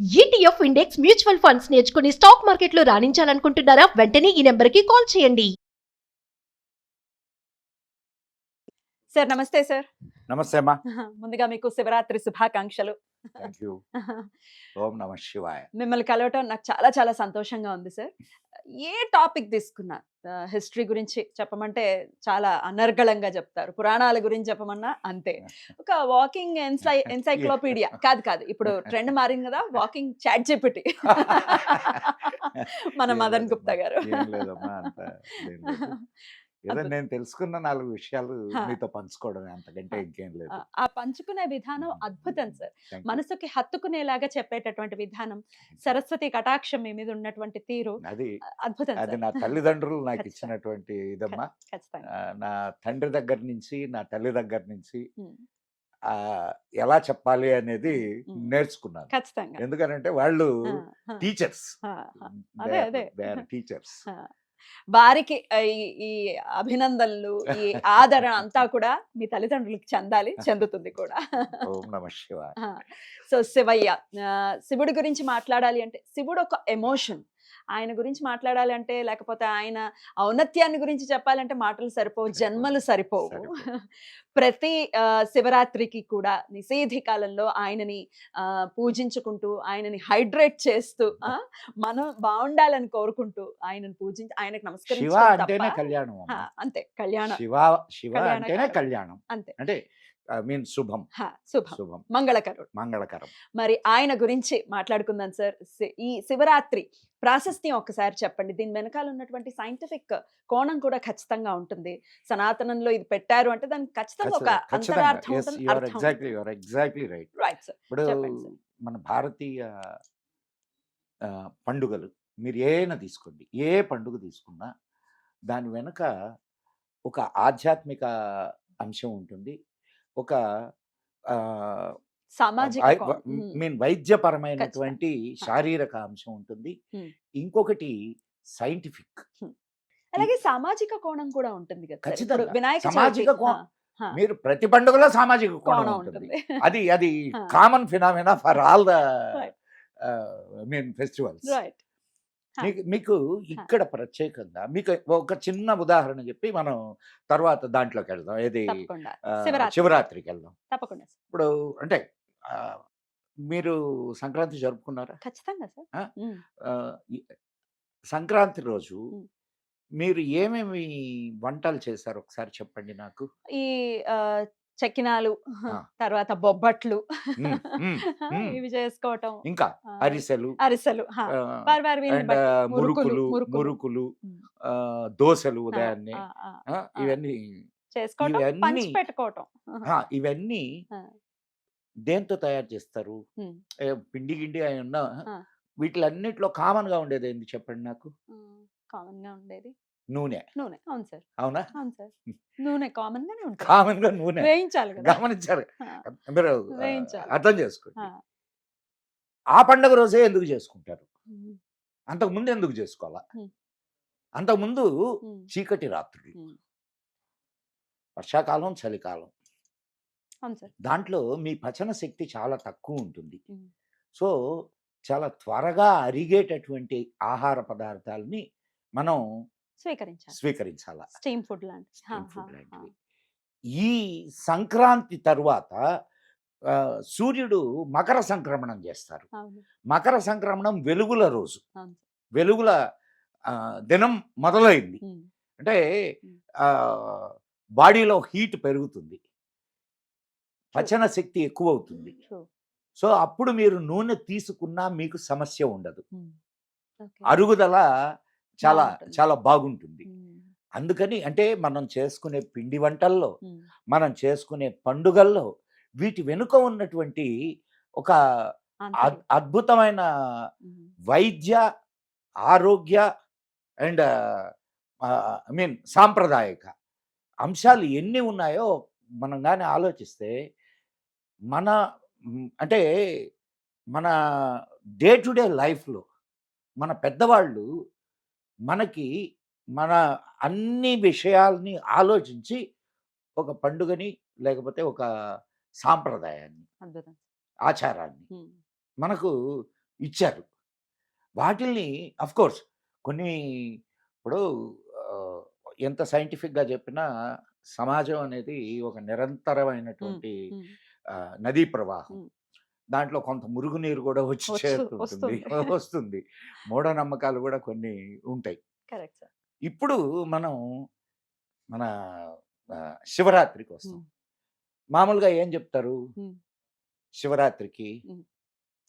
ETF index mutual funds నేర్చుకుని stock మార్కెట్లో రాణించాలనుకుంటున్నారా? వెంటనే ఈ నెంబర్కి కాల్ చేయండి. సార్ నమస్తే సార్. నమస్తే అమ్మా. ముందుగా మీకు శివరాత్రి శుభాకాంక్షలు. Thank you. ఓం నమ శివాయ. మిమ్మల్ని కలవటం నాకు చాలా చాలా సంతోషంగా ఉంది సార్. ఏ టాపిక్ తీసుకున్నా హిస్టరీ గురించి చెప్పమంటే చాలా అనర్గళంగా చెప్తారు, పురాణాల గురించి చెప్పమన్నా అంతే. ఒక వాకింగ్ ఎన్సైక్లోపీడియా కాదు ఇప్పుడు ట్రెండ్ మారింది కదా, వాకింగ్ చాట్ జీపీటీ. మన మదన్ గుప్తా గారు. ఏం లేదమ్మా, అంత ఏం లేదు. ఏదో నేను తెలుసుకున్న 4 విషయాలు మీతో పంచుకోవడమే, అంతకంటే ఇంకేం లేదు. ఆ పంచుకునే విధానం అద్భుతం సార్. Thank you. మనసుకి హత్తుకునేలాగా చెప్పేటటువంటి విధానం, సరస్వతి కటాక్షం మీ మీద ఉన్నటువంటి తీరు అది అద్భుతం అది సార్. నా తల్లిదండ్రులు నాకు ఖచ్చితంగా. ఇచ్చినటువంటి ఇదమ్మా. ఖచ్చితంగా. నా తండ్రి దగ్గర నుంచి, నా తల్లి దగ్గర నుంచి ఉమ్, ఆ, ఎలా చెప్పాలి అనేది ఉమ్. నేర్చుకున్నాను. ఖచ్చితంగా. ఎందుకనంటే వాళ్ళు ఆ, ఆ, టీచర్స్, ఆ, ఆ. అదే. They are teachers. ఆ. వారికి ఈ అభినందనలు, ఈ ఆదరణ అంతా కూడా మీ తల్లిదండ్రులకు చెందాలి, చెందుతుంది కూడా. ఓం నమ శివాయ. సో శివయ్య, శివుడి గురించి మాట్లాడాలి అంటే శివుడు ఒక ఎమోషన్. ఆయన గురించి మాట్లాడాలి అంటే, లేకపోతే ఆయన ఔన్నత్యాన్ని గురించి చెప్పాలంటే మాటలు సరిపోవు, జన్మలు సరిపోవు. ప్రతి శివరాత్రికి కూడా నిషేధి కాలంలో ఆయనని పూజించుకుంటూ, ఆయనని హైడ్రేట్ చేస్తూ, మనం బాగుండాలని కోరుకుంటూ ఆయనను పూజించి ఆయనకు శివ నమస్కరించడం అంటేనే తప్ప. కళ్యాణం అమ్మా. అంతే, కళ్యాణ శివ కళ్యాణ అంటేనే కాలం. కళ్యాణం. అంతే. అంటే మీన్ శుభం, శుభం, శుభం, మంగళకరుడు. మంగళకరం. మరి ఆయన గురించి మాట్లాడుకుందాం సార్. ఈ శివరాత్రి ప్రాశస్త్యం ఒక్కసారి చెప్పండి. దీని వెనకాల ఉన్నటువంటి సైంటిఫిక్ కోణం కూడా ఖచ్చితంగా ఉంటుంది. సనాతనంలో ఇది పెట్టారు అంటే దానికి ఖచ్చితంగా ఒక అంతరార్థం ఉంటుంది, అర్థం ఉంటుంది. Exactly right. రైట్ సార్, ఇప్పుడు చెప్పండి సార్. మన భారతీయ పండుగలు మీరు ఏమైనా తీసుకోండి, ఏ పండుగ తీసుకున్నా దాని వెనుక ఒక ఆధ్యాత్మిక అంశం ఉంటుంది, ఒక సామాజిక మీన్ వైద్యపరమైనటువంటి శారీరక అంశం ఉంటుంది, ఇంకొకటి సైంటిఫిక్, అలాగే సామాజిక కోణం కూడా ఉంటుంది కదా సార్. ఖచ్చితంగా. ఇప్పుడు వినాయక సామాజిక చవితి, కోణం. మీరు ప్రతి పండుగలో సామాజిక కోణం కోణం ఉంటుంది. ఉంటుంది. అది common phenomena for all the Right. Mean festivals. Right. మీకు ఇక్కడ ప్రత్యేకంగా మీకు ఒక చిన్న ఉదాహరణ చెప్పి మనం తర్వాత దాంట్లోకి వెళ్దాం, ఏది తప్పకుండా శివరాత్రికి వెళ్దాం. తప్పకుండా సార్. ఇప్పుడు అంటే మీరు సంక్రాంతి జరుపుకున్నారా? ఖచ్చితంగా సార్. సంక్రాంతి రోజు ఉమ్. మీరు ఏమేమి వంటలు చేశారు ఒకసారి చెప్పండి నాకు. ఈ చెక్కినాలు, ఆ. తర్వాత బొబ్బట్లు, ఉమ్, ఉమ్, ఉమ్. ఇవి చేసుకోవటం, ఇంకా ఆ, అరిసెలు, అరిసెలు, వారి వారి వీళ్ళని అండ్ బట్టి, మురుకులు, మురుకులు. ఉమ్. దోశలు ఆ, ఉదయాన్నే, ఆ, ఆ, ఆ, ఇవన్నీ చేసుకోవటం, ఇవన్నీ పంచి పెట్టుకోవటం. ఇవన్నీ ఆ. దేంతో తయారు చేస్తారు? ఉమ్. పిండి గిండి అయి ఉన్న ఆ. వీటిలన్నిట్లో కామన్ గా ఉండేది ఏంది చెప్పండి నాకు. కామన్ గా ఉండేది నూనె. నూనె. అవును సార్, అవునా? అవును సార్. నూనె కామన్ గానే ఉంటుంది. కామన్ గా నూనె వేయించాలి కదా. గమనించారు ఆ, మీరు. వేయించాలి. అర్థం చేసుకోండి. ఆ. ఆ పండగ రోజే ఎందుకు చేసుకుంటారు? ఉమ్. అంతకుముందు ఎందుకు చేసుకోవాలా? ఉమ్. అంతకుముందు ఉమ్. చీకటి రాత్రులు, ఉమ్. వర్షాకాలం, చలికాలం, అవును సార్. దాంట్లో మీ పచన శక్తి చాలా తక్కువ ఉంటుంది. ఉమ్. సో చాలా త్వరగా అరిగేటటువంటి ఆహార పదార్థాలని మనం స్వీకరించాలి. స్వీకరించాల. స్టీమ్ ఫుడ్ లాంటి. స్టీమ్ ఫుడ్ లాంటివి. ఈ సంక్రాంతి తరువాత సూర్యుడు మకర సంక్రమణం చేస్తారు. అవును. మకర సంక్రమణం వెలుగుల రోజు, అవును. వెలుగుల దినం మొదలైంది. ఉమ్. అంటే బాడీలో హీట్ పెరుగుతుంది, పచన శక్తి ఎక్కువ అవుతుంది. True. సో అప్పుడు మీరు నూనె తీసుకున్నా మీకు సమస్య ఉండదు, ఉమ్. Okay. అరుగుదల చాలా బాగుంటుంది. చాలా బాగుంటుంది. ఉమ్. అందుకని అంటే మనం చేసుకునే పిండి వంటల్లో, ఉమ్. మనం చేసుకునే పండుగల్లో వీటి వెనుక ఉన్నటువంటి ఒక అంతే. అద్భుతమైన ఉమ్. వైద్య, ఆరోగ్య అండ్ ఐ మీన్ సాంప్రదాయక అంశాలు ఎన్ని ఉన్నాయో మనం కానీ ఆలోచిస్తే మన అంటే మన డే టు డే లైఫ్లో మన పెద్దవాళ్ళు మనకి మన అన్ని విషయాల్ని ఆలోచించి ఒక పండుగని లేకపోతే ఒక సాంప్రదాయాన్ని, అద్భుతం. ఆచారాన్ని ఉమ్. మనకు ఇచ్చారు. వాటిల్ని కోర్స్ కొన్ని ఇప్పుడు ఆ, ఎంత సైంటిఫిక్గా చెప్పినా సమాజం అనేది ఒక నిరంతరమైనటువంటి ఉమ్, ఆ, నదీ ప్రవాహం. ఉమ్. దాంట్లో కొంత మురుగునీరు కూడా వచ్చి చేరుతుంటుంది, వస్తుంది. వస్తుంది. మూఢనమ్మకాలు కూడా కొన్ని ఉంటాయి. Correct sir. ఇప్పుడు మనం మన ఆ, శివరాత్రికి వస్తాం. మామూలుగా ఏం చెప్తారు ఉమ్. శివరాత్రికి? ఉమ్.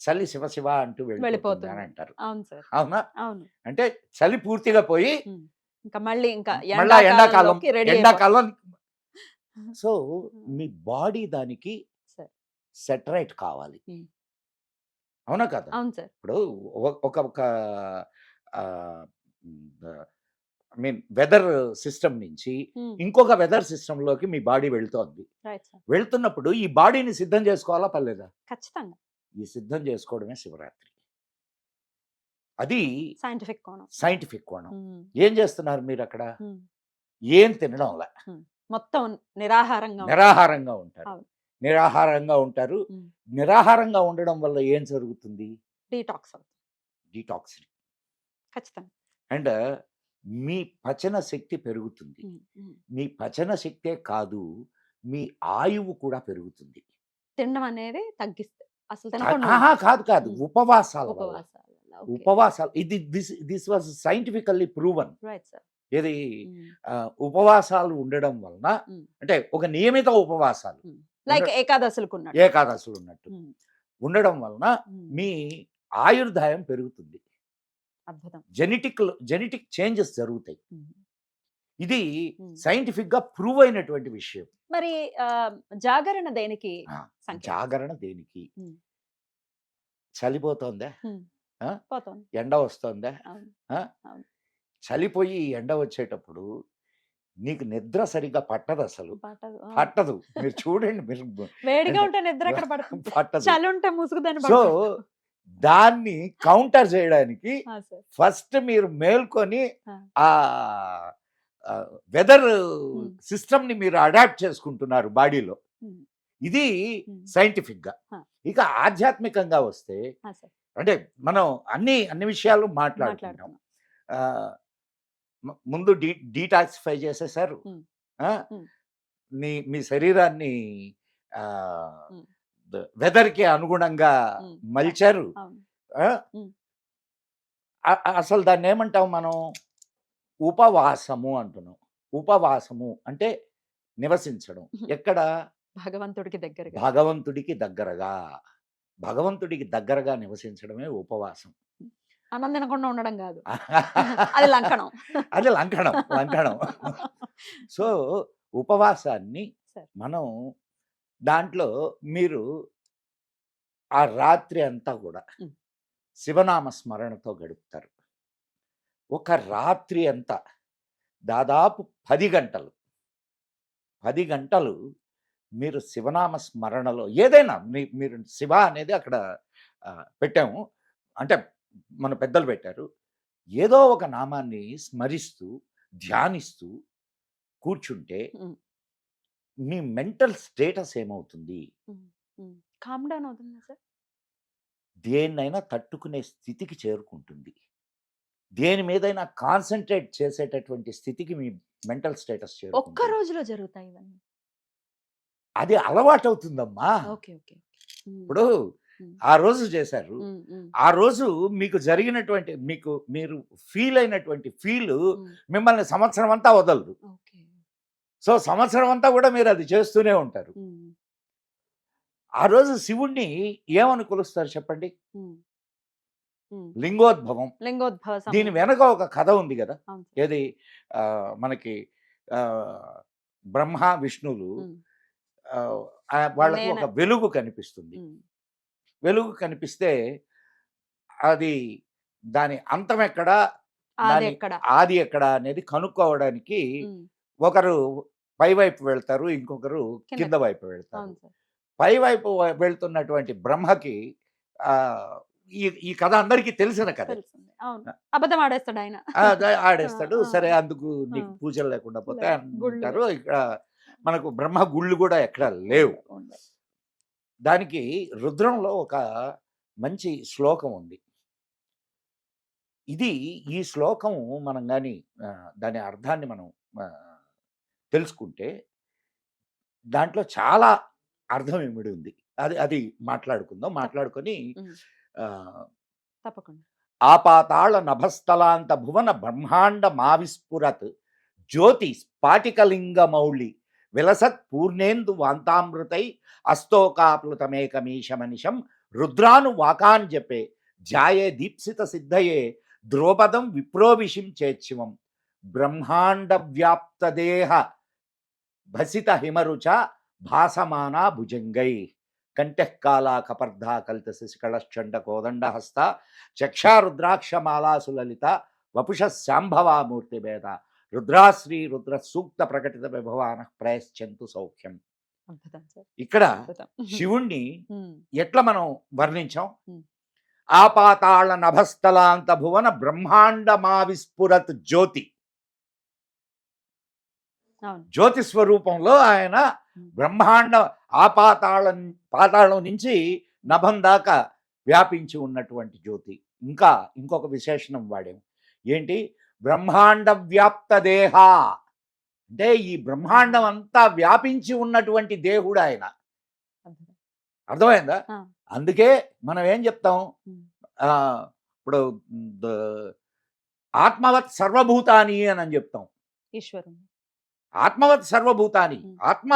చలి శివ శివ అంటూ వెళ్ళిపోతుంది వెళ్ళిపోతుంది. అని అంటారు. అవును సార్, అవునా? అవును. అంటే చలి పూర్తిగా పోయి ఇంకా మళ్ళీ ఇంకా మళ్ళా ఎండాకాలం, ఎండాకాలంలోకి రెడీ ఎండాకాలం. సో మీ బాడీ దానికి సరే. సెటరైట్ కావాలి. ఉమ్. అవునా కదా? అవును సార్. ఇప్పుడు ఒక ఒక మీన్ వెదర్ సిస్టమ్ నుంచి ఇంకొక వెదర్ సిస్టంలోకి మీ బాడీ వెళ్తోంది. Right sir. వెళ్తున్నప్పుడు ఈ బాడీని సిద్ధం చేసుకోవాలా పర్లేదా? ఖచ్చితంగా ఈ సిద్ధం చేసుకోవడమే శివరాత్రి. అది సైంటిఫిక్ కోణం. సైంటిఫిక్ కోణం. ఏం చేస్తున్నారు మీరు అక్కడ? ఉమ్. ఏం తినడంలా మొత్తం నిరాహారంగా నిరాహారంగా ఉంటారు. అవును. నిరాహారంగా ఉంటారు. ఉమ్. నిరాహారంగా ఉండడం వల్ల ఏం జరుగుతుంది? డీటాక్స్ అవుతుంది. డీటాక్స్. ఖచ్చితంగా. అండ్ మీ పచన శక్తి పెరుగుతుంది. మీ పచన శక్తే కాదు, మీ ఆయువు కూడా పెరుగుతుంది. తినడం అనేది తగ్గిస్తే అసలు తినకుండా కాదు కాదు, ఉమ్. ఉపవాసాల వల్ల. ఉపవాసాలు. ఉపవాసాలు ఇది this was scientifically proven. Right sir. ఏది ఉపవాసాలు ఉండడం వలన, ఉమ్. అంటే ఒక నియమిత ఉపవాసాలు లైక్ ఏకాదశులకు ఉన్నట్టు. ఏకాదశులు ఉన్నట్టు ఉమ్. ఉండడం వలన ఉమ్. మీ ఆయుర్దాయం పెరుగుతుంది. అద్భుతం. జెనెటిక్ చేంజెస్ జరుగుతాయి. ఉమ్. ఇది ఉమ్. సైంటిఫిక్ గా ప్రూవ్ అయినటువంటి విషయం. మరి జాగరణ దేనికి ఆ, సంకేతం? జాగరణ దేనికి? ఉమ్. చలిపోతోందా? ఉమ్. ఆ? పోతుంది. ఎండ వస్తోందా? అవును. ఆ? అవును. చలిపోయి ఎండ వచ్చేటప్పుడు నీకు నిద్ర సరిగ్గా పట్టదు. అసలు పట్టదు. ఆ. పట్టదు. మీరు చూడండి, మీరు వేడిగా ఉంటే నిద్ర ఎక్కడ పడుతుంది? పట్టదు. చలి ఉంటే ముసుగుదని సో దాన్ని కౌంటర్ చేయడానికి సార్. ఫస్ట్ మీరు మేల్కొని ఆ. ఆ వెదర్ ఉమ్. సిస్టమ్ ని మీరు అడాప్ట్ చేసుకుంటున్నారు బాడీలో. ఉమ్. ఇది ఉమ్. సైంటిఫిక్ గా. ఆ. ఇక ఆధ్యాత్మికంగా వస్తే, సార్. అంటే మనం అన్ని విషయాలు మాట్లాడుకుంటాం. మాట్లాడుతున్నాం. ఆ, ముందు డీటాక్సిఫై చేసేసారు. ఉమ్. ఆ, ఉమ్. మీ శరీరాన్ని ఉమ్. వెదర్ కి అనుగుణంగా ఉమ్. మలిచారు. అవును. ఆ, ఉమ్. అసలు దాన్ని ఏమంటాం మనం? ఉపవాసము అంటున్నాం. ఉపవాసము అంటే నివసించడం. ఎక్కడ? భగవంతుడికి దగ్గరగా. భగవంతుడికి దగ్గరగా. భగవంతుడికి దగ్గరగా నివసించడమే ఉపవాసం. అన్నం తినకుండా ఉండడం కాదు, అది లంకణం. అది లంకణం. సో ఉపవాసాన్ని సరే. మనం దాంట్లో మీరు ఆ రాత్రి అంతా కూడా ఉమ్. శివనామ స్మరణతో గడుపుతారు. ఒక రాత్రి అంతా దాదాపు 10 గంటలు 10 గంటలు మీరు శివనామ స్మరణలో ఏదైనా మీరు శివ అనేది అక్కడ పెట్టాము, అంటే మన పెద్దలు పెట్టారు. ఏదో ఒక నామాన్ని స్మరిస్తూ ధ్యానిస్తూ కూర్చుంటే ఉమ్. మీ మెంటల్ స్టేటస్ ఏమవుతుంది? కామ్ డౌన్ అవుతుందా సార్? దేన్నైనా తట్టుకునే స్థితికి చేరుకుంటుంది. దేని మీదైనా కాన్సన్ట్రేట్ చేసేటటువంటి స్థితికి మీ మెంటల్ స్టేటస్ ఒక్క చేరుకుంటుంది. రోజులో జరుగుతాయి ఇవన్నీ? అది అలవాటు అవుతుందమ్మా. Okay, okay. ఇప్పుడు ఆ రోజు చేశారు, ఆ రోజు మీకు జరిగినటువంటి మీరు ఫీల్ అయినటువంటి ఫీల్ మిమ్మల్ని సంవత్సరం అంతా వదలదు. ఓకే. సో సంవత్సరం అంతా కూడా మీరు అది చేస్తూనే ఉంటారు. ఆ రోజు శివుణ్ణి ఏమని కొలుస్తారు చెప్పండి? లింగోద్భవం. లింగోద్భవ సమయం. దీని వెనక ఒక కథ ఉంది కదా. అవును. ఏది మనకి బ్రహ్మ విష్ణువులు వాళ్ళకి ఒక వెలుగు కనిపిస్తుంది. వెలుగు కనిపిస్తే అది దాని అంతం ఎక్కడా, అది ఎక్కడ? ఆది ఎక్కడ అనేది కనుక్కోవడానికి ఒకరు పైవైపు వెళ్తారు, ఇంకొకరు కింద వైపు వెళ్తారు. అవును సార్. పైవైపు వెళ్తున్నటువంటి బ్రహ్మకి ఈ కథ అందరికీ తెలిసిన కథ. తెలిసింది. అవును. అబద్ధం ఆడేస్తాడు ఆయన. ఆడేస్తాడు. సరే, అందుకు నీకు పూజలు లేకుండా పోతే అంటారు. ఇక్కడ మనకు బ్రహ్మ గుళ్ళు కూడా ఎక్కడ లేవు. దానికి రుద్రంలో ఒక మంచి శ్లోకం ఉంది. ఇది ఈ శ్లోకం మనం గాని దాని అర్థాన్ని మనం ఆహ్, తెలుసుకుంటే దాంట్లో చాలా అర్థం ఇమిడి ఉంది. అది అది మాట్లాడుకుందాం. మాట్లాడుకొని ఉమ్, ఆహ్, తప్పకుండా. ఆపాతాళ నభస్థలాంత భువన బ్రహ్మాండ మావిస్ఫురత్ జ్యోతి స్ఫాటికలింగమౌళి విలసత్ పూర్ణేందు వాంతామృతై అస్తోకాప్లుతమేకమీశమనిశం రుద్రాను వాకాన్ జపే ధ్యాయే దీప్సిత సిద్ధయే ద్రోపదం విప్రోవిషిం చేత్శివం బ్రహ్మాండ వ్యాప్తదేహ భసిత హిమరుచ భాసమానా భుజంగై కంఠకాలా కపర్ధా కలిత శశికళశ్చండ కోదండహస్త చక్షారుద్రాక్షమాలా సులలిత వపుష శాంభవామూర్తి భేద రుద్రాశ్రీ రుద్ర సూక్త ప్రకటిత విభవాన ప్రయశ్చంతు సౌఖ్యం. అద్భుతం సార్, ఇక్కడ అద్భుతం. శివుణ్ణి ఉమ్, ఎట్లా మనం వర్ణించాం? ఉమ్. ఆపాతాళ నభస్థలాంత భువన బ్రహ్మాండ మావిస్ఫురత్ జ్యోతి. అవును. జ్యోతి స్వరూపంలో ఆయన ఉమ్, బ్రహ్మాండ పాతాళం నుంచి నభం దాకా వ్యాపించి ఉన్నటువంటి జ్యోతి. ఇంకా ఇంకొక విశేషణం వాడాం. ఏంటి? బ్రహ్మాండ వ్యాప్త దేహ, అంటే ఈ బ్రహ్మాండం అంతా వ్యాపించి ఉన్నటువంటి దేవుడు ఆయన. అద్భుతం. అర్థమైందా? ఆ. అందుకే మనం ఏం చెప్తాం? ఉమ్, ఆ, ఇప్పుడు ద- ఆత్మవత్ సర్వభూతాని అని చెప్తాం. ఈశ్వరుని ఆత్మవత్ సర్వభూతాని, ఉమ్. ఆత్మ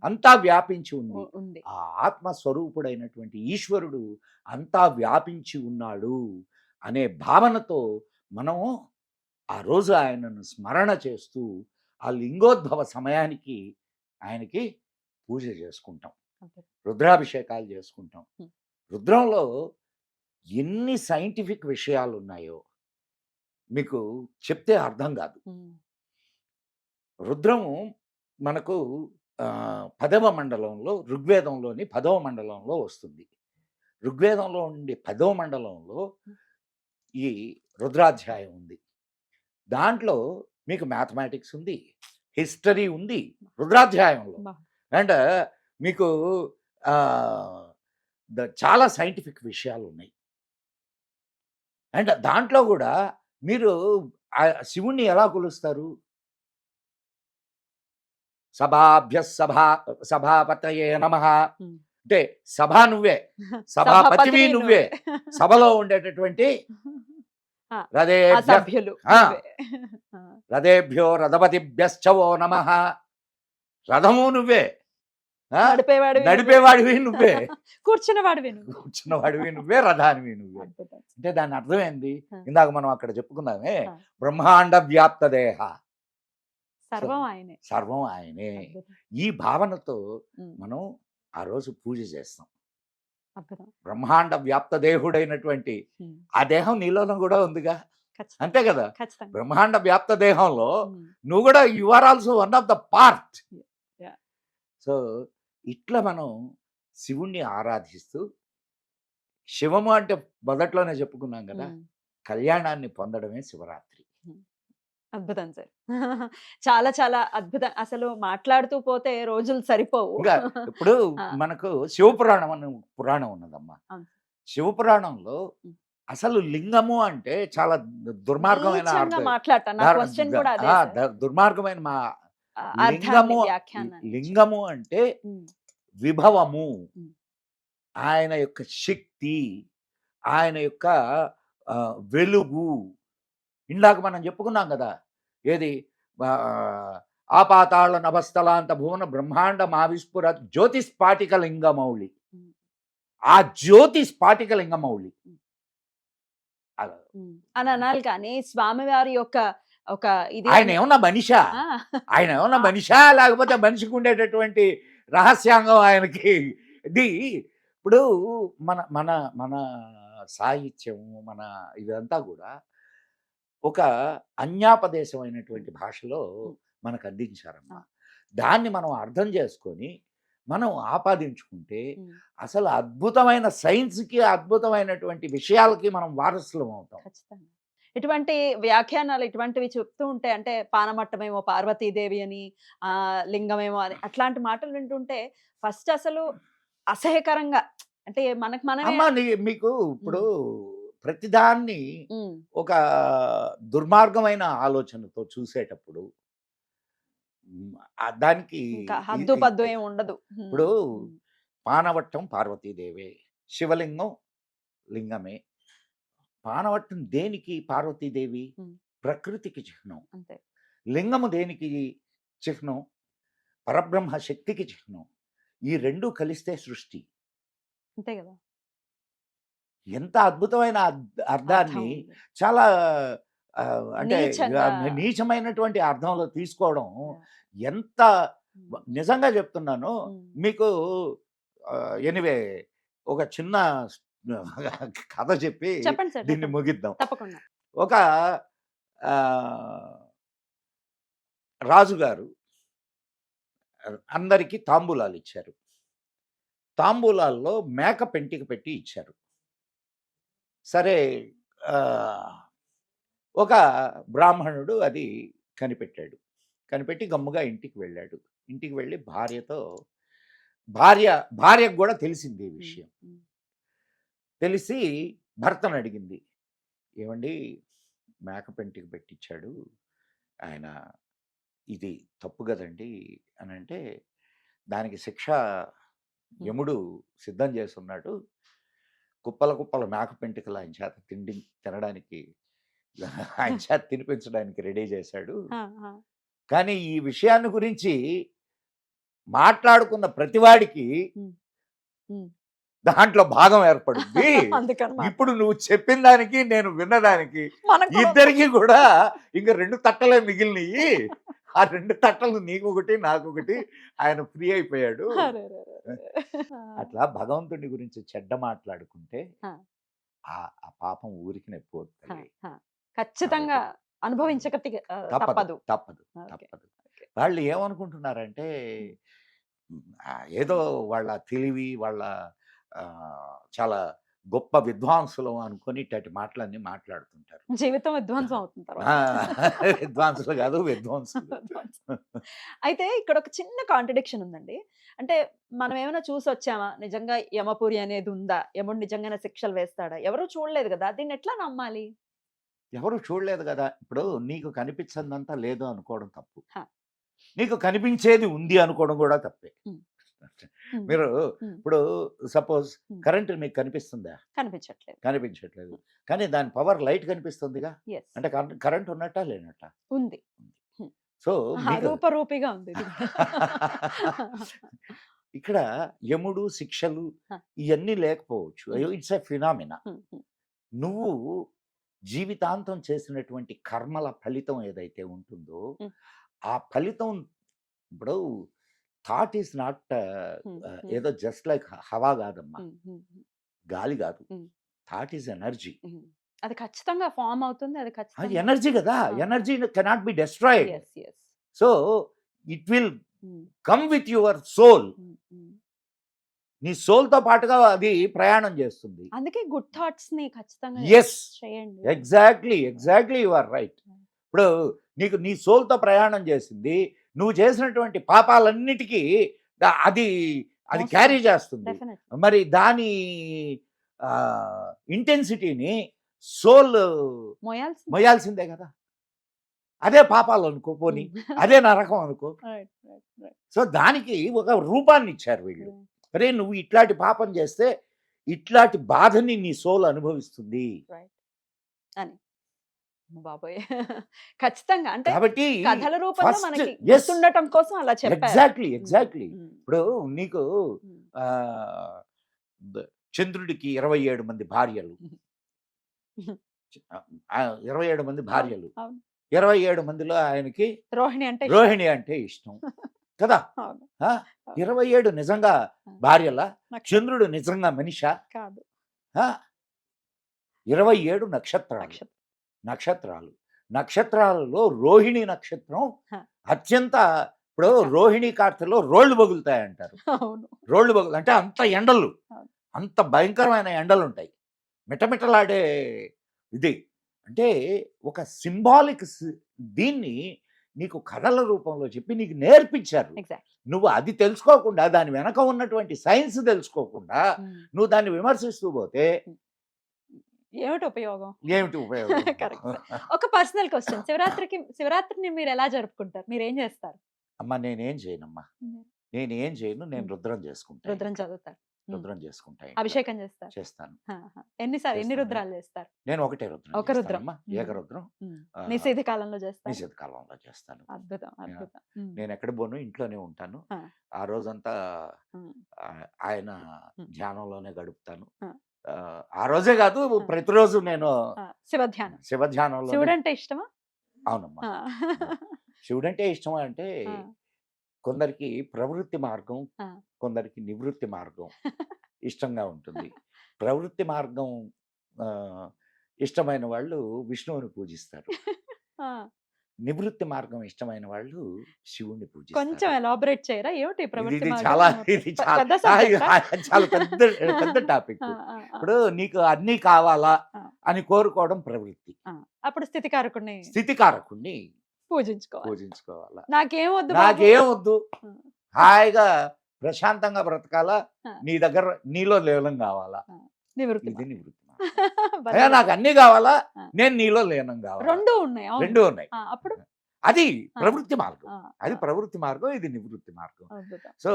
అంతా వ్యాపించి ఉంది. ఉంది. ఆ ఆత్మ స్వరూపుడైనటువంటి ఈశ్వరుడు అంతా వ్యాపించి ఉన్నాడు అనే భావనతో మనము ఆ రోజు ఆయనను స్మరణ చేస్తూ ఆ లింగోద్భవ సమయానికి ఆయనకి పూజ చేసుకుంటాం, అద్భుతం. రుద్రాభిషేకాలు చేసుకుంటాం. ఉమ్. రుద్రంలో ఎన్ని సైంటిఫిక్ విషయాలు ఉన్నాయో మీకు చెప్తే అర్థం కాదు. ఉమ్, రుద్రము మనకు 10వ మండలంలో, ఋగ్వేదంలోని 10వ మండలంలో వస్తుంది. ఋగ్వేదంలో ఉండే 10వ మండలంలో ఈ రుద్రాధ్యాయం ఉంది. దాంట్లో మీకు మ్యాథమెటిక్స్ ఉంది, హిస్టరీ ఉంది రుద్రాధ్యాయంలో. బా. అండ్ మీకు చాలా సైంటిఫిక్ విషయాలు ఉన్నాయి. అండ్ దాంట్లో కూడా మీరు ఆ శివుణ్ణి ఎలా కొలుస్తారు? సభాపతయే నమః ఉమ్. అంటే సభ నువ్వే, సభాపతివి నువ్వే, సభలో ఉండేటటువంటి ఆ, ఆ రథేభ్య సభ్యులు ఆ. నువ్వే. ఆ, రథేభ్యో రథపతిభ్యశ్చవో నమః. రథము నువ్వే, నడిపేవాడివి నడిపేవాడివి నువ్వే, కూర్చున్నవాడివి నువ్వు. కూర్చున్నవాడివి నువ్వే, రథానివి నువ్వే. అద్భుతం. అంటే దాని అర్థం ఏంది? ఆ. ఇందాక మనం అక్కడ చెప్పుకున్నామే, ఆ. బ్రహ్మాండ వ్యాప్త దేహ, సర్వం ఆయనే. సర్వం ఆయనే. అద్భుతం. ఈ భావనతో ఉమ్, మనం ఆ రోజు పూజ చేస్తాం. అద్భుతం. బ్రహ్మాండ వ్యాప్త దేహుడైనటువంటి ఉమ్, ఆ దేహం నీలోనూ కూడా ఉందిగా, ఖచ్చితంగా. అంతే కదా? ఖచ్చితంగా. బ్రహ్మాండ వ్యాప్త దేహంలో ఉమ్, నువ్వు కూడా you are also one of the part. Yeah. So ఇట్లా మనం శివుణ్ణి ఆరాధిస్తూ, శివము అంటే మొదట్లోనే చెప్పుకున్నాం కదా, ఉమ్, కళ్యాణాన్ని పొందడమే శివరాత్రి. అద్భుతం సార్. చాలా చాలా అద్భుతం. అసలు మాట్లాడుతూ పోతే రోజులు సరిపోవు. ఇంకా ఇప్పుడు ఆ. మనకు శివపురాణం అనే పురాణం ఉన్నదమ్మా. అవును. శివపురాణంలో ఉమ్. అసలు లింగము అంటే చాలా దుర్మార్గమైన నీచంగా అర్థం. మాట్లాడతాను. నా క్వశ్చన్ కూడా అదే సార్. దుర్మార్గమైన మా ఆ, అర్థాన్ని, లింగము. వ్యాఖ్యానాన్ని. లింగము అంటే ఉమ్, విభవము, ఉమ్. ఆయన యొక్క శక్తి, ఆయన యొక్క వెలుగు. ఇందాక మనం చెప్పుకున్నాం కదా, ఏది? ఆపాతాళ నభస్థలాంత భువన బ్రహ్మాండ మావిస్ఫుర జ్యోతి స్ఫాటిక లింగమౌళి. ఉమ్, ఆ జ్యోతి స్ఫాటిక లింగమౌళి. అలా. ఉమ్. అని అనాలి కానీ స్వామివారి యొక్క ఒక ఇది ఆయన ఏమన్నా మనిషా? ఆ, ఆయన ఏమన్నా మనిషా, లేకపోతే మనిషికి ఉండేటటువంటి రహస్యాంగం ఆయనకి ఇది. ఇప్పుడు మన మన మన సాహిత్యం, మన ఇదంతా కూడా ఒక అన్యాపదేశమైనటువంటి భాషలో మనకు అందించారమ్మా. దాన్ని మనం అర్థం చేసుకొని మనం ఆపాదించుకుంటే ఉమ్, అసలు అద్భుతమైన సైన్స్కి, అద్భుతమైనటువంటి విషయాలకి మనం వారసులం అవుతాం. ఖచ్చితంగా. ఇటువంటి వ్యాఖ్యానాలు ఇటువంటివి చెప్తూ ఉంటే, అంటే పానమట్టమేమో పార్వతీదేవి అని, లింగమేమో అని, అట్లాంటి మాటలు వింటుంటే ఫస్ట్ అసలు అసహ్యకరంగా అంటే మనకు మనమే అమ్మ మీకు ఇప్పుడు ప్రతిదాన్ని ఉమ్, ఒక దుర్మార్గమైన ఆలోచనతో చూసేటప్పుడు దానికి ఇంకా హద్దు పద్దు ఏం ఉండదు. ఇప్పుడు పానవట్టం పార్వతీదేవే, శివలింగం లింగమే. పానవట్టం దేనికి పార్వతీదేవి? ఉమ్. ప్రకృతికి చిహ్నం. అంతే. లింగము దేనికి చిహ్నం? పరబ్రహ్మ శక్తికి చిహ్నం. ఈ రెండు కలిస్తే సృష్టి. అంతే కదా. ఎంత అద్భుతమైన అర్థాన్ని అర్థం ఉంది. చాలా అంటే నీచంగా. నీచమైనటువంటి అర్థంలో తీసుకోవడం ఎంత ఉమ్, నిజంగా చెప్తున్నాను ఉమ్. మీకు. ఎనివే ఒక చిన్న కథ చెప్పి చెప్పండి సార్, దీన్ని చెప్పండి. ముగిద్దాం. తప్పకుండా. ఒక ఆ, రాజుగారు అందరికీ తాంబూలాలు ఇచ్చారు. తాంబూలాల్లో మేక పెంటికి పెట్టి ఇచ్చారు. సరే, ఆ, ఒక బ్రాహ్మణుడు అది కనిపెట్టాడు. కనిపెట్టి గమ్ముగా ఇంటికి వెళ్ళాడు. ఇంటికి వెళ్ళి భార్యకు కూడా తెలిసింది ఈ విషయం. ఉమ్, తెలిసి భర్తను అడిగింది, ఏమండి మేక పెంటికి పెట్టించాడు ఆయన, ఇది తప్పు కదండి అని అంటే, దానికి శిక్ష యముడు సిద్ధం చేస్తున్నాడు. కుప్పల కుప్పల మేక పెంటికలు ఆయన చేత తినడానికి ఆయన చేత తినిపించడానికి రెడీ చేశాడు. ఆ, ఆ. కానీ ఈ విషయాన్ని గురించి మాట్లాడుకున్న ప్రతివాడికి ఉమ్, ఉమ్. దాంట్లో భాగం ఏర్పడుద్ది. అందుకని ఇప్పుడు నువ్వు చెప్పిన దానికి నేను విన్నదానికి మనకు కూడా ఇద్దరికి కూడా ఇంకా 2 తట్టలే మిగిలినయి. ఆ 2 తట్టలు నీకొకటి నాకొకటి. ఆయన ఫ్రీ అయిపోయాడు. అరే, అరే, అరే, అరే. అట్లా భగవంతుడి గురించి చెడ్డ మాట్లాడుకుంటే ఆ. ఆ పాపం ఊరికి నెప్పిపోతుంది. ఖచ్చితంగా అనుభవించక తప్పదు తప్పదు. తప్పదు ఓకే. తప్పదు. వాళ్ళు ఏమనుకుంటున్నారంటే ఏదో వాళ్ళ తెలివి, వాళ్ళ చాలా గొప్ప విద్వాంసులు అనుకొని ఇట్లాంటి మాటలన్నీ మాట్లాడుతుంటారు. జీవితం విధ్వంసం అవుతుంది తర్వాత. విద్వాంసులు కాదు, విద్వాంసులు. అయితే ఇక్కడ ఒక చిన్న కాంట్రడిక్షన్ ఉందండి. అంటే మనం ఏమైనా చూసి వచ్చామా, నిజంగా యమపురి అనేది ఉందా, యముడు నిజంగానే శిక్షలు వేస్తాడా, ఎవరూ చూడలేదు కదా, దీన్ని ఎట్లా నమ్మాలి? ఎవరు చూడలేదు కదా. ఇప్పుడు నీకు కనిపించదంతా లేదు అనుకోవడం తప్పు. హ. నీకు కనిపించేది ఉంది అనుకోవడం కూడా తప్పే. ఉమ్. మీరు ఉమ్. ఇప్పుడు సపోజ్ ఉమ్. కరెంట్ మీకు కనిపిస్తుందా? కనిపించట్లేదు. కనిపించట్లేదు. కానీ దాని పవర్ లైట్ కనిపిస్తుందిగా. Yes. అంటే కరెంట్ ఉన్నట్టా లేనట్టా? ఉంది. సో మీకు రూపరూపిగా ఉంది ఇది. ఇక్కడ యముడు, శిక్షలు హ. ఇవన్నీ లేకపోవచ్చు. It's a phenomena. Um, um. నువ్వు జీవితాంతం చేసినటువంటి కర్మల ఫలితం ఏదైతే ఉంటుందో ఉమ్. ఆ ఫలితం ఇప్పుడు థాట్ ఈస్ నాట్ ఏదో జస్ట్ లైక్ హవా కాదమ్మా, ఉమ్, ఉమ్, ఉమ్. గాలి కాదు. Um. Thought is energy. Um. అది ఖచ్చితంగా ఫామ్ అవుతుంది. అది ఖచ్చితంగా. ఎనర్జీ కదా. ఆ. Energy cannot be destroyed. Yes, yes. So it will um, come with your soul. Um, um. నీ soul తో పాటుగా అది ప్రయాణం చేస్తుంది. అందుకే గుడ్ థాట్స్ ని ఖచ్చితంగా ఎస్, చేయండి. Exactly you are right. ఇప్పుడు నీకు నీ సోల్తో ప్రయాణం చేసింది, నువ్వు చేసినటువంటి పాపాలన్నిటికీ అది మోసం. క్యారీ చేస్తుంది. Definitely. మరి దాని ఇంటెన్సిటీని సోల్ మోయాల్సింది. మొయ్యాల్సిందే కదా. అదే పాపాలు అనుకో, పోనీ అదే నరకం అనుకో. Right, right, right. సో దానికి ఒక రూపాన్ని ఇచ్చారు వీళ్ళు. Yeah. అరే నువ్వు ఇట్లాంటి పాపం చేస్తే ఇట్లాంటి బాధని నీ సోల్ అనుభవిస్తుంది Right. అని బాబోయ్. ఖచ్చితంగా అంటే కాబట్టి కథల రూపంలో first- మనకి yes. గుర్తుండటం కోసం అలా చెప్పారు. ఎగ్జాక్ట్లీ. ఉమ్, ఇప్పుడు నీకు ఉమ్, ఆ, చంద్రుడికి 27 మంది భార్యలు. 27 మంది భార్యలు. అవును. 27 మందిలో ఆయనకి రోహిణి అంటే ఇష్టం. రోహిణి అంటే ఇష్టం కదా. అవును. 27 నిజంగా భార్యల, నాకు చంద్రుడు నిజంగా మనిషా? కాదు. 27 నక్షత్రాలు. నక్షత్రం. నక్షత్రాలలో రోహిణి నక్షత్రం హ. అత్యంత. ఇప్పుడు రోహిణి కార్తెలో రోళ్లు పగులుతాయంటారు. అవును. రోళ్లు పగులు అంటే అంత ఎండలు, అవును. అంత భయంకరమైన ఎండలు ఉంటాయి, మిటమిటలాడే ఇది. అంటే ఒక సింబాలిక్ దీన్ని నీకు కథల రూపంలో చెప్పి నీకు నేర్పించారు. ఎగ్జాక్ట్. నువ్వు అది తెలుసుకోకుండా, దాని వెనక ఉన్నటువంటి సైన్స్ తెలుసుకోకుండా నువ్వు దాన్ని విమర్శిస్తూ పోతే ఏమిటి ఉపయోగం? ఏమిటి ఉపయోగం? Correct. ఒక పర్సనల్ క్వశ్చన్, శివరాత్రిని మీరు ఎలా జరుపుకుంటారు? మీరు ఏం చేస్తారు? అమ్మా నేనేం చేయనమ్మా, నేనేం చేయను. నేను రుద్రం చేసుకుంటాను. రుద్రం చదువుతారు, రుద్రం చేసుకుంటాను, అభిషేకం చేస్తారు, చేస్తాను. ఎన్ని చేస్తాను. రుద్రాలు చేస్తారు? నేను ఒకటే రుద్రం ఒక రుద్రం. చేస్తానమ్మా, ఏకరుద్రం. నిషేధ కాలంలో చేస్తారు? నిషేధ కాలంలో చేస్తాను. అద్భుతం, అద్భుతం. నేను ఎక్కడ పోను, ఇంట్లోనే ఉంటాను. ఆ రోజంతా ఆయన ధ్యానంలోనే గడుపుతాను. ఆ రోజే కాదు, ప్రతిరోజు నేను శివధ్యానం. శివధ్యానంలో. శివుడు అంటే ఇష్టమా? అవునమ్మా, శివుడు అంటే ఇష్టమా అంటే కొందరికి ప్రవృత్తి మార్గం, కొందరికి నివృత్తి మార్గం ఇష్టంగా ఉంటుంది. ప్రవృత్తి మార్గం ఇష్టమైన వాళ్ళు విష్ణువుని పూజిస్తారు. నివృత్తి మార్గం ఇష్టమైన వాళ్ళు శివుణ్ణి పూజిస్తారు. కొంచెం ఎలాబరేట్ చేయరా? ఏమిటి ప్రవృత్తి ఇది మార్గం? చాలా పెద్ద subject ఆ? చాలా పెద్ద టాపిక్. ఇప్పుడు నీకు అన్ని కావాలా అని కోరుకోవడం ప్రవృత్తి. అప్పుడు స్థితికారకుడిని స్థితికారకుణ్ణి పూజించుకోవాలి. పూజించుకోవాలా. నాకేం వద్దు బాబు. నాకేం వద్దు, హాయిగా ప్రశాంతంగా బ్రతకాలా, ఆ. నీ దగ్గర నీలో లీనం కావాలా, నివృత్తి ఇది నివృత్తి మార్గం. భలే. అయ్యా నాకు అన్ని కావాలా, ఆ. నేను నీలో లీనం కావాలా, రెండు ఉన్నాయి, అవును. రెండు ఉన్నాయి. అప్పుడు అది ప్రవృత్తి మార్గం. ఆ, అది ఆ, ప్రవృత్తి మార్గం, ఇది నివృత్తి మార్గం. అద్భుతం. సో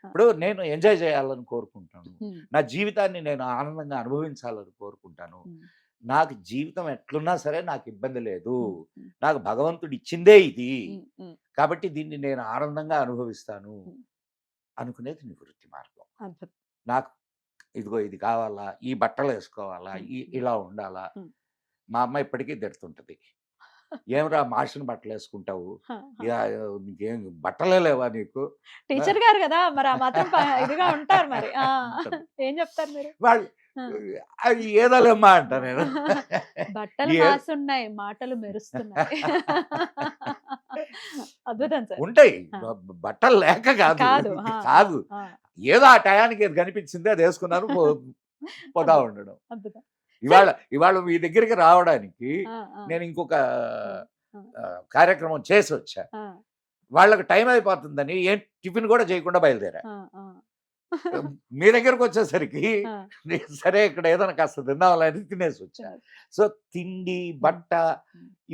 ఇప్పుడు నేను ఎంజాయ్ చేయాలని కోరుకుంటాను, ఉమ్, నా జీవితాన్ని నేను ఆనందంగా అనుభవించాలని కోరుకుంటాను. ఉమ్, నాకు జీవితం ఎట్లున్నా సరే నాకు ఇబ్బంది లేదు, ఉమ్, నాకు భగవంతుడు ఇచ్చిందే ఇది, ఉమ్, ఉమ్, కాబట్టి దీన్ని నేను ఆనందంగా అనుభవిస్తాను ఉమ్. అనుకునేది నివృత్తి మార్గం. అద్భుతం. నాకు ఇదిగో ఇది కావాలా, ఈ బట్టలు వేసుకోవాలా, ఇలా ఉండాలా. ఉమ్. మా అమ్మ ఇప్పటికీ తిడుతుంటది, ఏమరా మాసిన బట్టలు వేసుకుంటావు, హ, హ. యా, నీకేం బట్టలే లేవా నీకు. టీచర్ గారు కదా, మరి ఆ మాత్రం ఇదిగా ఉంటారు మరి. ఏం చెప్తారు మీరు? వాళ్ళు ఆ. అది ఏదోలేమ్మా అంట నేను. బట్టలు ఏ- మాసున్నాయి, మాటలు మెరుస్తున్నాయి. అద్భుతం సార్. ఉంటాయి ఆ. బట్టలు లేక కాదు, కాదు, ఆ. కాదు, ఆ, ఏదో ఆ టయానికి ఏది కనిపించింది అది వేసుకున్నాను, పోతా ఉండడం. అద్భుతం. ఇవాళ మీ దగ్గరికి రావడానికి ఆ, ఆ, నేను ఇంకొక ఆ. కార్యక్రమం చేసి వచ్చా. ఆ, వాళ్ళకి టైం అయిపోతుందని ఏం టిఫిన్ కూడా చేయకుండా బయలుదేరా. ఆ, ఆ. మీ దగ్గరకు వచ్చేసరికి ఆ. సరే ఇక్కడ ఏదైనా కాస్త తిందామని తినేసి వచ్చా. సో తిండి బట్ట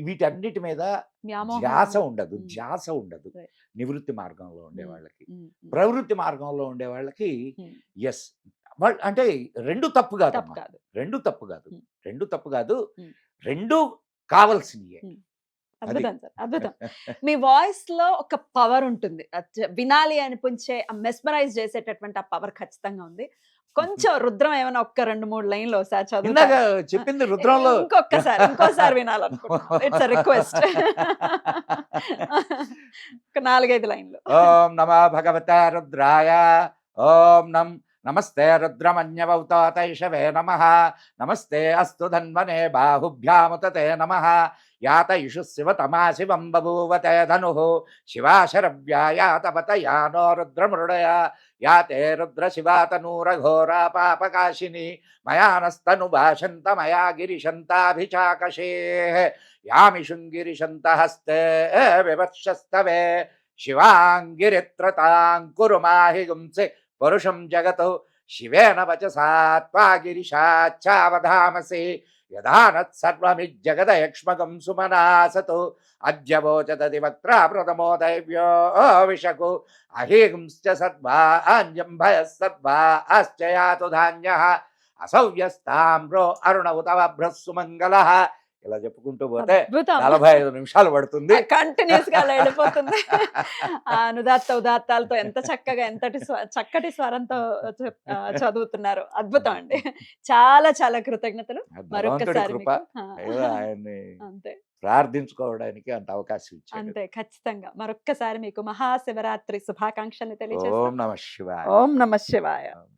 వీటన్నిటి మీద వ్యామోహం. ధ్యాస ఉండదు, ఉమ్. ధ్యాస ఉండదు. Right. నివృత్తి మార్గంలో ఉండే ఉమ్. వాళ్ళకి, ఉమ్, ఉమ్, ప్రవృత్తి మార్గంలో ఉండే వాళ్ళకి ఉమ్. ఎస్ అంటే రెండు తప్పు కాదు, తప్పు కాదు. రెండు తప్పు కాదు, ఉమ్. రెండు తప్పు కాదు, ఉమ్. రెండు కావాల్సినయే. ఉమ్. అద్భుతం సార్, అద్భుతం. మీ వాయిస్ లో ఒక పవర్ ఉంటుంది, వినాలి అనిపించే, మెస్మరైజ్ చేసేటటువంటి ఆ పవర్ ఖచ్చితంగా ఉంది. కొంచెం రుద్రం ఏమైనా ఒక్క 2-3 లైన్లు ఒకసారి ఇందాక చదువు. చెప్పింది రుద్రంలో ఇంకోసారి వినాలనుకుంటున్నాను. It's request. ఒక 4-5 లైన్లు. ఓం నమో భగవతే రుద్రాయ, ఓం నమస్తే రుద్రమన్యవౌతాతైషవే నమః, నమస్తే అస్తు ధన్వనే బాహుభ్యాముతతే నమః, యాత ఇషు శివతమా శివం బభూవతే ధనుః, శివాశరవ్యా యాతవత యానో రుద్రమృడయ, యాతే రుద్ర శివాతనూరఘోరా పాపకాశిని, మయానస్తను భాషంత మయా గిరిశంతాభిచాకషే, యామిషుంగిరిశంత హస్తే వివర్షస్తవే, శివాంగిరిత్రతాంకురు మాహి గుంసి పురుషం జగతు, శివేన వచసా త్వా గిరిశాచ్చావధామసి, యదానత్ సర్వమిజ్జగదయక్ష్మగం సుమనాసతు, అద్యవోచదది వక్త్రా ప్రథమో దైవ్యో విషకు, అహింశ్చ సర్వా అంజంభయ సర్వా ఆశ్చయాతు ధాన్యః, అసవ్యస్తామ్రో అరుణ ఉతవభ్రస్సు మంగళః. ఇలా చెప్పుకుంటూ పోతే అద్భుతం. 45 నిమిషాలు పడుతుంది. కంటిన్యూస్ గా అలా వెళ్ళిపోతుంది. ఆ అనుదాత్త ఉదాత్తాలతో ఎంత చక్కగా, చక్కటి స్వరంతో చదువుతున్నారు. అద్భుతం అండి. చాలా చాలా కృతజ్ఞతలు భగవంతుడి మరొకసారి కృప, మీకు. ఏదో ఆయన్ని అంతే ప్రార్థించుకోవడానికి అంత అవకాశం ఇచ్చాడు. అంతే, ఖచ్చితంగా. మరొక్కసారి మీకు మహాశివరాత్రి శుభాకాంక్షలు తెలియజేస్తాం. ఓం నమః శివాయ. ఓం నమః శివాయ. ఓం.